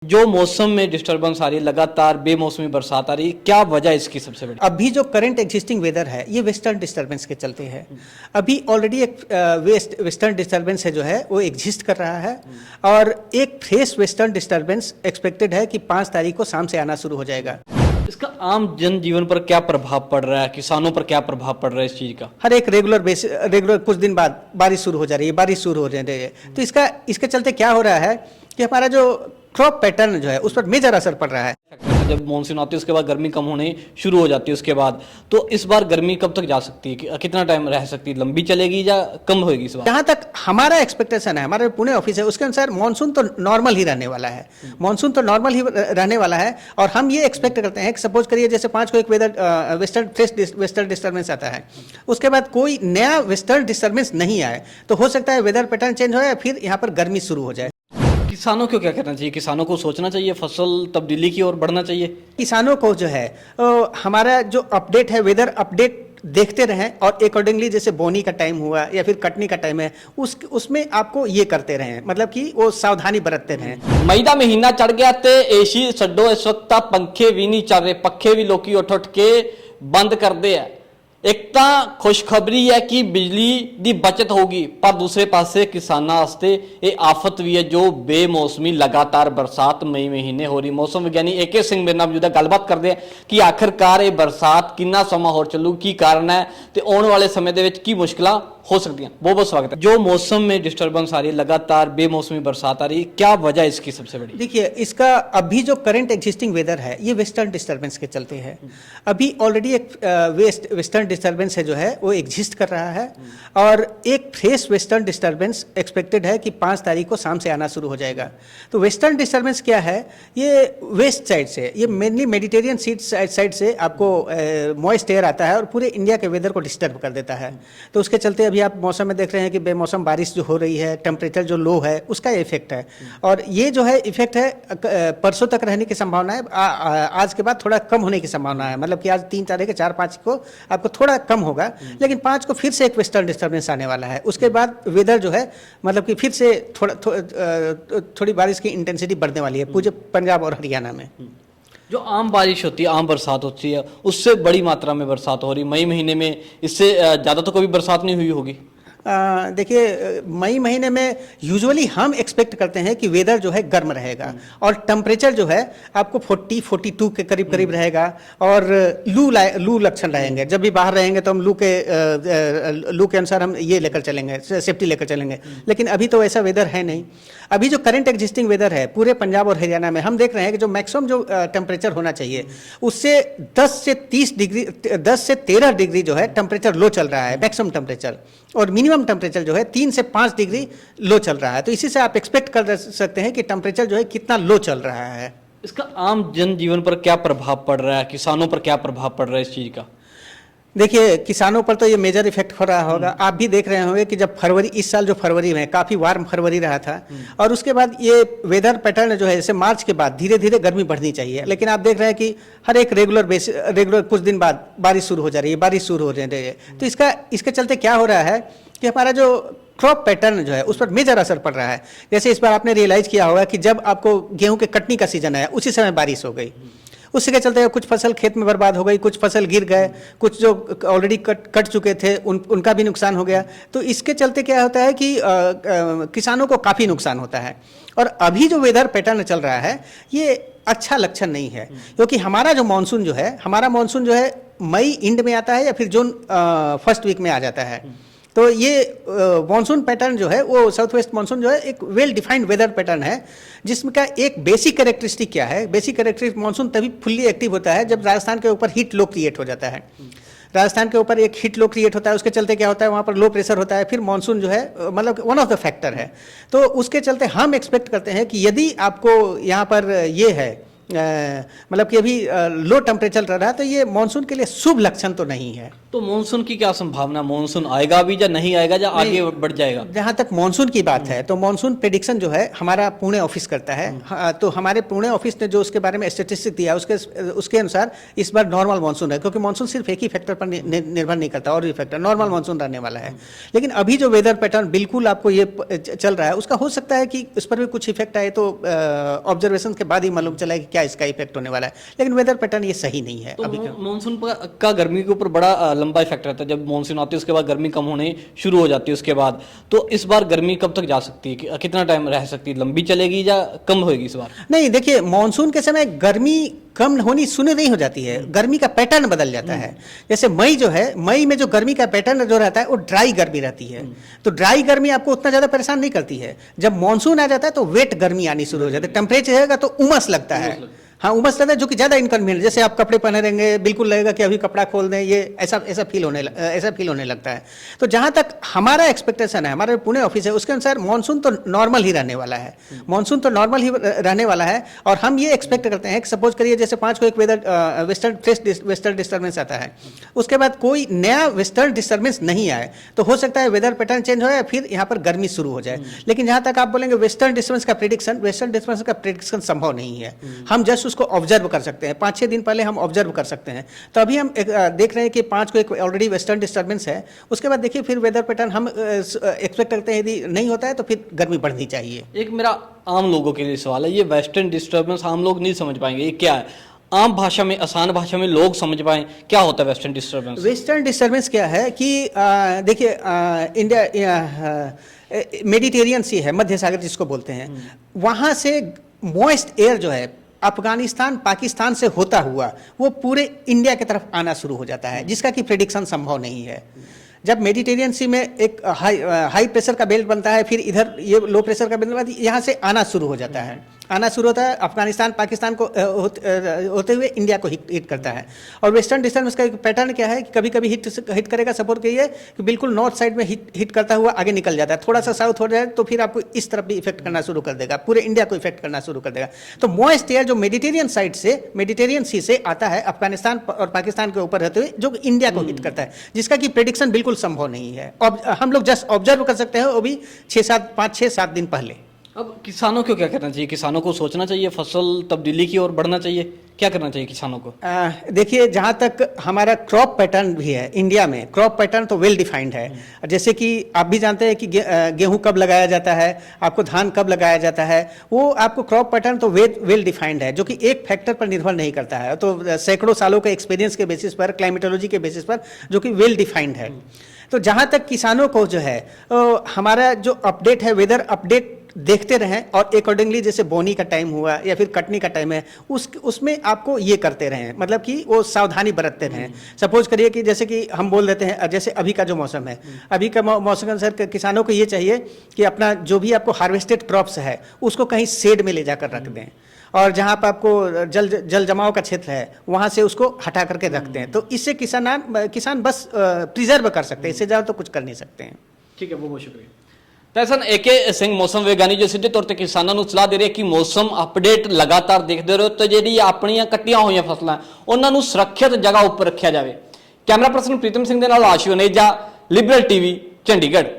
जो मौसम में डिस्टर्बेंस आ रही है, लगातार बेमौसमी बरसात आ रही है, क्या वजह इसकी सबसे बड़ी? अभी जो करंट एग्जिस्टिंग वेदर है ये वेस्टर्न डिस्टर्बेंस के चलते है। अभी ऑलरेडी एक वेस्टर्न डिस्टर्बेंस है जो है वो एग्जिस्ट कर रहा है और एक फ्रेश वेस्टर्न डिस्टर्बेंस एक्सपेक्टेड है कि 5 तारीख को शाम से आना शुरू हो जाएगा। इसका आम जनजीवन पर क्या प्रभाव पड़ रहा है, किसानों पर क्या प्रभाव पड़ रहा है इस चीज का? हर एक रेगुलर कुछ दिन बाद बारिश शुरू हो जा रही है, बारिश शुरू हो रही है। तो इसके चलते क्या हो रहा है कि हमारा जो क्रॉप पैटर्न जो है उस पर मेजर असर पड़ रहा है। जब मानसून आती है उसके बाद गर्मी कम होने शुरू हो जाती है उसके बाद, तो इस बार गर्मी कब तक जा सकती है, कितना टाइम रह सकती है, लंबी चलेगी या कम होगी इस बार? जहां तक हमारा एक्सपेक्टेशन है, हमारे पुणे ऑफिस है, उसके अनुसार मानसून तो नॉर्मल ही रहने वाला है। मानसून तो नॉर्मल ही रहने वाला है और हम ये एक्सपेक्ट करते हैं कि सपोज करिए जैसे 5 को एक वेस्टर्न डिस्टर्बेंस आता है, उसके बाद कोई नया वेस्टर्न डिस्टर्बेंस नहीं आए तो हो सकता है वेदर पैटर्न चेंज हो या फिर यहाँ पर गर्मी शुरू हो जाए। किसानों को क्या करना चाहिए? किसानों को सोचना चाहिए, फसल तब्दीली की ओर बढ़ना चाहिए। किसानों को जो है हमारा जो अपडेट है, वेदर अपडेट देखते रहें और अकॉर्डिंगली जैसे बोनी का टाइम हुआ या फिर कटनी का टाइम है उसमें आपको ये करते रहें, मतलब कि वो सावधानी बरतते रहें। मई का महीना चढ़ गया ते एसी छड्डो, इस वक्त पंखे भी नहीं चल रहे, पखे भी लोग उठ उठ के बंद करते हैं। एक तो खुशखबरी है कि बिजली की बचत होगी, पर दूसरे पासे किसानों वास्ते ये आफत भी है जो बेमौसमी लगातार बरसात मई महीने हो रही। मौसम विज्ञानी AK सिंह मेरे नाल मौजूद गलबात करते हैं कि आखिरकार ये बरसात कितना समा होर चलू, की कारण है तो आने वाले समय दे विच की मुश्किलां हो सकती हैं। बहुत बहुत स्वागत है। जो मौसम में डिस्टर्बेंस आ रही है, लगातार बेमौसमी बरसात आ रही है, क्या वजह इसकी सबसे बड़ी? देखिए, इसका अभी जो करंट एग्जिस्टिंग वेदर है ये वेस्टर्न डिस्टर्बेंस के चलते है। अभी ऑलरेडी एक वेस्टर्न डिस्टर्बेंस है जो है वो एग्जिस्ट कर रहा है और एक फ्रेश वेस्टर्न डिस्टर्बेंस एक्सपेक्टेड है कि 5 तारीख को शाम से आना शुरू हो जाएगा। तो वेस्टर्न डिस्टर्बेंस क्या है, ये वेस्ट साइड से, ये मेनली मेडिटेरियन साइड से आपको मॉइस्ट एयर आता है और पूरे इंडिया के वेदर को डिस्टर्ब कर देता है। तो उसके चलते अभी आप मौसम में देख रहे हैं कि बेमौसम बारिश जो हो रही है, टेम्परेचर जो लो है उसका इफेक्ट है और ये जो है इफेक्ट है परसों तक रहने की संभावना है। आज के बाद थोड़ा कम होने की संभावना है, मतलब कि आज 3 तारीख 4-5 को आपको थोड़ा कम होगा, लेकिन 5 को फिर से एक वेस्टर्न डिस्टर्बेंस आने वाला है। उसके बाद वेदर जो है मतलब कि फिर से थोड़ी बारिश की इंटेंसिटी बढ़ने वाली है पूरे पंजाब और हरियाणा में। जो आम बारिश होती है, आम बरसात होती है, उससे बड़ी मात्रा में बरसात हो रही। मई महीने में इससे ज़्यादा तो कभी बरसात नहीं हुई होगी। देखिए, मई महीने में यूजुअली हम एक्सपेक्ट करते हैं कि वेदर जो है गर्म रहेगा और टेम्परेचर जो है आपको 40-42 के करीब करीब रहेगा और लू लक्षण रहेंगे। जब भी बाहर रहेंगे तो हम लू के अनुसार हम ये लेकर चलेंगे, सेफ्टी लेकर चलेंगे, लेकिन अभी तो ऐसा वेदर है नहीं। अभी जो करंट एग्जिस्टिंग वेदर है पूरे पंजाब और हरियाणा में हम देख रहे हैं कि जो मैक्सिमम जो टेम्परेचर होना चाहिए उससे 10 से 13 डिग्री जो है टेम्परेचर लो चल रहा है मैक्सिमम टेम्परेचर, और मिनिमम टेम्परेचर जो है 3 से 5 डिग्री लो चल रहा है। तो इसी से आप एक्सपेक्ट कर सकते हैं कि टेम्परेचर जो है कितना लो चल रहा है। इसका आम जनजीवन पर क्या प्रभाव पड़ रहा है, किसानों पर क्या प्रभाव पड़ रहा है इस चीज़ का? देखिए, किसानों पर तो ये मेजर इफेक्ट हो रहा होगा। आप भी देख रहे होंगे कि जब फरवरी, इस साल जो फरवरी में काफ़ी वार्म फरवरी रहा था और उसके बाद ये वेदर पैटर्न जो है जैसे मार्च के बाद धीरे धीरे गर्मी बढ़नी चाहिए, लेकिन आप देख रहे हैं कि हर एक रेगुलर कुछ दिन बाद बारिश शुरू हो जा रही है, बारिश शुरू हो रही है। तो इसके चलते क्या हो रहा है कि हमारा जो क्रॉप पैटर्न जो है उस पर मेजर असर पड़ रहा है। जैसे इस बार आपने रियलाइज किया होगा कि जब आपको गेहूं के कटनी का सीजन आया उसी समय बारिश हो गई, उसके के चलते कुछ फसल खेत में बर्बाद हो गई, कुछ फसल गिर गए, कुछ जो ऑलरेडी कट चुके थे उनका भी नुकसान हो गया। तो इसके चलते क्या होता है कि किसानों को काफ़ी नुकसान होता है। और अभी जो वेदर पैटर्न चल रहा है ये अच्छा लक्षण नहीं है, क्योंकि हमारा मानसून जो है मई एंड में आता है या फिर जून फर्स्ट वीक में आ जाता है। तो ये मानसून पैटर्न जो है वो साउथ वेस्ट मानसून जो है एक वेल डिफाइंड वेदर पैटर्न है, जिसमें का एक बेसिक कैरेक्टरिस्टिक क्या है, बेसिक कैरेक्टरिस्टिक मानसून तभी फुल्ली एक्टिव होता है जब राजस्थान के ऊपर हीट लो क्रिएट हो जाता है। राजस्थान के ऊपर एक हीट लो क्रिएट होता है, उसके चलते क्या होता है वहाँ पर लो प्रेशर होता है, फिर मानसून जो है मतलब वन ऑफ द फैक्टर है। तो उसके चलते हम एक्सपेक्ट करते हैं कि यदि आपको यहाँ पर ये है मतलब कि अभी लो टेम्परेचर रह रहा है, तो ये मानसून के लिए शुभ लक्षण तो नहीं है। तो मानसून की क्या संभावना, मानसून आएगा भी या नहीं आएगा या आगे बढ़ जाएगा? जहाँ तक मानसून की बात है तो मानसून प्रेडिक्शन जो है हमारा पुणे ऑफिस करता है। हाँ, तो हमारे पुणे ऑफिस ने जो उसके बारे में स्टेटिस्टिक दिया उसके अनुसार इस बार नॉर्मल मानसून है, क्योंकि मानसून सिर्फ एक ही फैक्टर पर निर्भर नहीं करता, और भी फैक्टर नॉर्मल मानसून रहने वाला है। लेकिन अभी जो वेदर पैटर्न बिल्कुल आपको ये चल रहा है, उसका हो सकता है कि उस पर भी कुछ इफेक्ट आए, तो ऑब्जर्वेशन के बाद ही मालूम चला है कि क्या इसका इफेक्ट होने वाला है। लेकिन वेदर पैटर्न ये सही नहीं है। तो अभी मानसून का गर्मी के ऊपर बड़ा लंबा इफेक्ट रहता है। जब मानसून आती है उसके बाद गर्मी कम होने शुरू हो जाती है उसके बाद, तो इस बार गर्मी कब तक जा सकती है, कितना टाइम रह सकती है, लंबी चलेगी या कम होगी इस बार? नहीं, देखिए मानसून के समय गर्मी कम होनी शून्य नहीं हो जाती है, गर्मी का पैटर्न बदल जाता है। जैसे मई जो है, मई में जो गर्मी का पैटर्न जो रहता है वो ड्राई गर्मी रहती है, तो ड्राई गर्मी आपको उतना ज़्यादा परेशान नहीं करती है। जब मानसून आ जाता है तो वेट गर्मी आनी शुरू हो जाती है, टेम्परेचर रहेगा तो उमस लगता है। हाँ, उमस लगता है, जो कि ज़्यादा इनकन्वीनियंट, जैसे आप कपड़े पहने रहेंगे बिल्कुल लगेगा कि अभी कपड़ा खोल दें, ये ऐसा फील होने लगता है। तो जहाँ तक हमारा एक्सपेक्टेशन है, हमारे पुणे ऑफिस है, उसके अनुसार मानसून तो नॉर्मल ही रहने वाला है, मानसून तो नॉर्मल ही रहने वाला है। और हम ये एक्सपेक्ट करते हैं कि सपोज करिए जैसे 5 को एक वेस्टर्न डिस्टर्बेंस आता है, उसके बाद कोई नया वेस्टर्न डिस्टर्बेंस नहीं आए, तो हो सकता है वेदर पैटर्न चेंज हो या फिर यहाँ पर गर्मी शुरू हो जाए। लेकिन जहाँ तक आप बोलेंगे वेस्टर्न डिस्टर्बेंस का प्रेडिक्शन संभव नहीं है। हम जस्ट उसको ऑब्जर्व कर सकते हैं, 5-6 दिन पहले हम ऑब्जर्व कर सकते हैं। तो अभी हम देख रहे हैं कि 5 को एक ऑलरेडी वेस्टर्न डिस्टर्बेंस है, उसके बाद देखिए फिर वेदर पैटर्न हम एक्सपेक्ट करते हैं, यदि नहीं होता है तो फिर गर्मी बढ़नी चाहिए। एक मेरा आम लोगों के लिए सवाल है, ये वेस्टर्न डिस्टर्बेंस आम लोग नहीं समझ पाएंगे, ये क्या है? आम भाषा में, आसान भाषा में लोग समझ पाएं क्या होता है वेस्टर्न डिस्टर्बेंस? वेस्टर्न डिस्टर्बेंस क्या है कि देखिए इंडिया मेडिटेरियन सी है, मध्य सागर जिसको बोलते हैं, वहाँ से मॉइस्ट एयर जो है अफगानिस्तान पाकिस्तान से होता हुआ वो पूरे इंडिया की तरफ आना शुरू हो जाता है, जिसका कि प्रेडिक्शन संभव नहीं है। जब मेडिटेरियन सी में एक हाई प्रेशर का बेल्ट बनता है, फिर इधर ये लो प्रेशर का बेल्ट यहाँ से आना शुरू हो जाता है, अफगानिस्तान पाकिस्तान को होते हुए इंडिया को हिट करता है। और वेस्टर्न डिस्टर्बेंस का एक पैटर्न क्या है कि कभी कभी हिट करेगा, सपोर्ट करिए कि बिल्कुल नॉर्थ साइड में हिट करता हुआ आगे निकल जाता है, थोड़ा सा साउथ हो जाए तो फिर आपको इस तरफ भी इफेक्ट करना शुरू कर देगा, पूरे इंडिया को इफेक्ट करना शुरू कर देगा। तो मॉइस्ट एयर जो मेडिटेरियन सी से आता है अफगानिस्तान और पाकिस्तान के ऊपर रहते हुए, जो इंडिया को हिट करता है, जिसका कि प्रेडिक्शन बिल्कुल संभव नहीं है। अब हम लोग जस्ट ऑब्जर्व कर सकते हैं, वो भी 5-6-7 दिन पहले। अब किसानों को क्या करना चाहिए? किसानों को सोचना चाहिए फसल तब्दीली की ओर बढ़ना चाहिए, क्या करना चाहिए किसानों को? देखिए, जहाँ तक हमारा क्रॉप पैटर्न भी है, इंडिया में क्रॉप पैटर्न तो वेल डिफाइंड है। जैसे कि आप भी जानते हैं कि गेहूं कब लगाया जाता है, आपको धान कब लगाया जाता है, वो आपको क्रॉप पैटर्न तो वेल डिफाइंड है, जो कि एक फैक्टर पर निर्भर नहीं करता है, तो सैकड़ों सालों के एक्सपीरियंस के बेसिस पर, क्लाइमेटोलॉजी के बेसिस पर, जो कि वेल डिफाइंड है। तो जहाँ तक किसानों को जो है हमारा जो अपडेट है, वेदर अपडेट देखते रहें, और अकॉर्डिंगली जैसे बोनी का टाइम हुआ या फिर कटनी का टाइम है, उसमें आपको ये करते रहें, मतलब कि वो सावधानी बरतते रहें। सपोज करिए कि जैसे कि हम बोल देते हैं, जैसे अभी का जो मौसम है, अभी का मौसम अनुसार किसानों को ये चाहिए कि अपना जो भी आपको हार्वेस्टेड क्रॉप्स है उसको कहीं शेड में ले जाकर रख दें, और जहाँ पर आपको जल जमाव का क्षेत्र है वहाँ से उसको हटा करके रखते हैं। तो इससे किसान बस प्रिजर्व कर सकते हैं, इससे ज़्यादा तो कुछ कर नहीं सकते हैं। ठीक है, बहुत बहुत शुक्रिया। ਤੈਸਨ AK ਸਿੰਘ ਮੌਸਮ ਵਿਗਿਆਨੀ ਜੋ ਸਿੱਧੇ ਤੌਰ ਤੇ ਕਿਸਾਨਾਂ ਨੂੰ ਸਲਾਹ ਦੇ ਰਹੇ ਕਿ ਮੌਸਮ ਅਪਡੇਟ ਲਗਾਤਾਰ ਦੇਖਦੇ ਰਹੋ ਤੇ ਜਿਹੜੀ ਆਪਣੀਆਂ ਕੱਟੀਆਂ ਹੋਈਆਂ ਫਸਲਾਂ ਉਹਨਾਂ ਨੂੰ ਸੁਰੱਖਿਅਤ ਜਗ੍ਹਾ ਉੱਪਰ ਰੱਖਿਆ ਜਾਵੇ। ਕੈਮਰਾ ਪਰਸਨ ਪ੍ਰੀਤਮ ਸਿੰਘ ਦੇ ਨਾਲ ਆਸ਼ੂ ਨੇਜਾ, ਲਿਬਰਲ TV, ਚੰਡੀਗੜ੍ਹ।